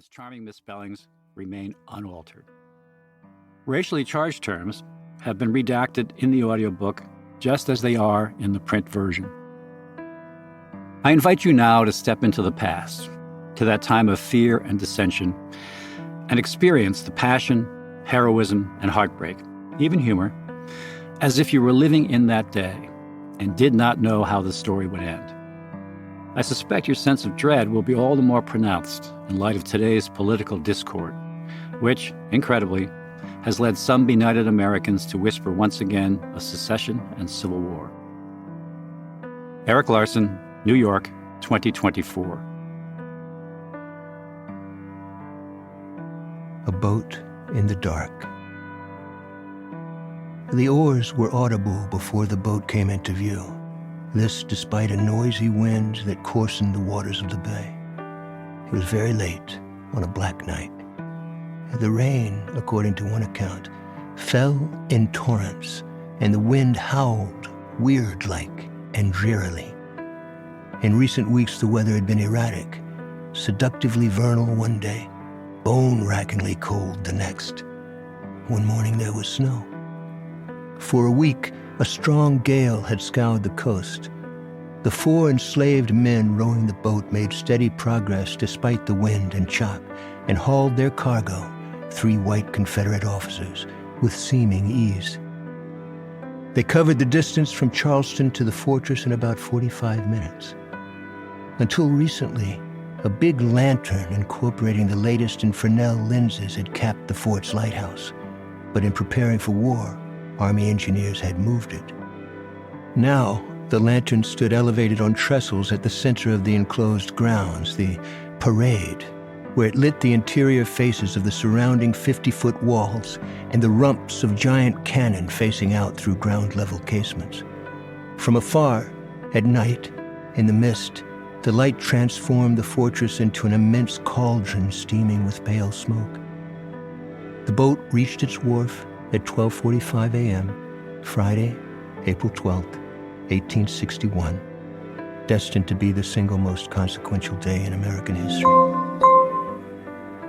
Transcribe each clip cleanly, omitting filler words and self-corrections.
Larson's charming misspellings remain unaltered. Racially charged terms have been redacted in the audiobook just as they are in the print version. I invite you now to step into the past, to that time of fear and dissension, and experience the passion, heroism, and heartbreak, even humor, as if you were living in that day and did not know how the story would end. I suspect your sense of dread will be all the more pronounced in light of today's political discord, which, incredibly, has led some benighted Americans to whisper once again of secession and civil war. Erik Larson, New York, 2024. A boat in the dark. The oars were audible before the boat came into view. This despite a noisy wind that coarsened the waters of the bay. It was very late on a black night. The rain, according to one account, fell in torrents, and the wind howled weird-like and drearily. In recent weeks, the weather had been erratic, seductively vernal one day, bone-rackingly cold the next. One morning there was snow. For a week, a strong gale had scoured the coast. The 4 enslaved men rowing the boat made steady progress despite the wind and chop, and hauled their cargo, 3 white Confederate officers, with seeming ease. They covered the distance from Charleston to the fortress in about 45 minutes. Until recently, a big lantern incorporating the latest in Fresnel lenses had capped the fort's lighthouse, but in preparing for war, Army engineers had moved it. Now, the lantern stood elevated on trestles at the center of the enclosed grounds, the parade, where it lit the interior faces of the surrounding 50-foot walls and the rumps of giant cannon facing out through ground-level casements. From afar, at night, in the mist, the light transformed the fortress into an immense cauldron steaming with pale smoke. The boat reached its wharf at 12:45 a.m., Friday, April 12, 1861, destined to be the single most consequential day in American history.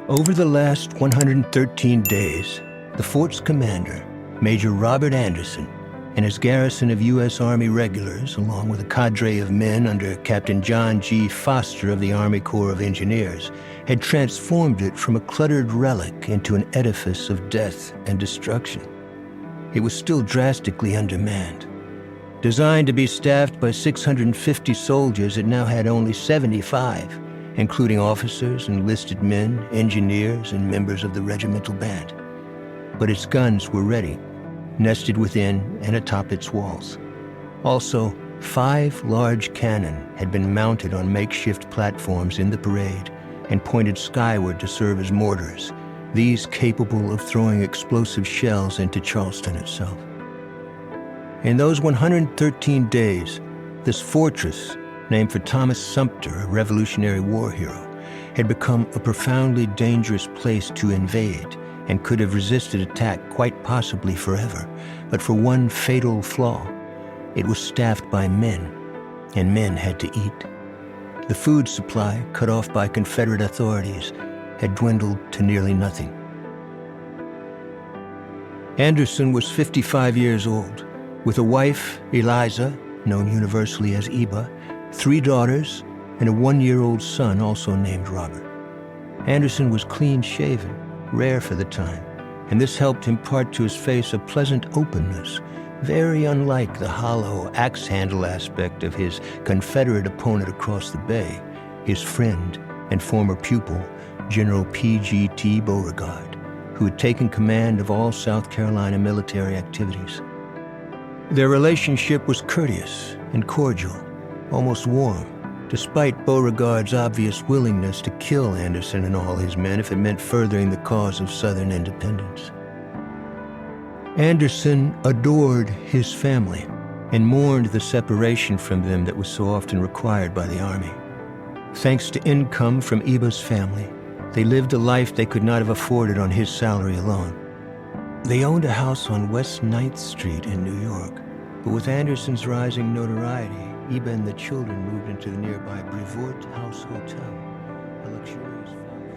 Over the last 113 days, the fort's commander, Major Robert Anderson, and his garrison of U.S. Army regulars, along with a cadre of men under Captain John G. Foster of the Army Corps of Engineers, had transformed it from a cluttered relic into an edifice of death and destruction. It was still drastically undermanned. Designed to be staffed by 650 soldiers, it now had only 75, including officers, enlisted men, engineers, and members of the regimental band. But its guns were ready, nested within and atop its walls. Also, 5 large cannon had been mounted on makeshift platforms in the parade and pointed skyward to serve as mortars, these capable of throwing explosive shells into Charleston itself. In those 113 days, this fortress, named for Thomas Sumter, a Revolutionary War hero, had become a profoundly dangerous place to invade and could have resisted attack quite possibly forever, but for one fatal flaw: it was staffed by men, and men had to eat. The food supply, cut off by Confederate authorities, had dwindled to nearly nothing. Anderson was 55 years old, with a wife, Eliza, known universally as Eba, 3 daughters, and a 1-year-old son also named Robert. Anderson was clean-shaven, rare for the time, and this helped impart to his face a pleasant openness, very unlike the hollow axe-handle aspect of his Confederate opponent across the bay, his friend and former pupil, General P.G.T. Beauregard, who had taken command of all South Carolina military activities. Their relationship was courteous and cordial, almost warm, despite Beauregard's obvious willingness to kill Anderson and all his men if it meant furthering the cause of Southern independence. Anderson adored his family and mourned the separation from them that was so often required by the Army. Thanks to income from Eba's family, they lived a life they could not have afforded on his salary alone. They owned a house on West 9th Street in New York, but with Anderson's rising notoriety, Eba and the children moved into the nearby Brevoort House Hotel, a luxurious 5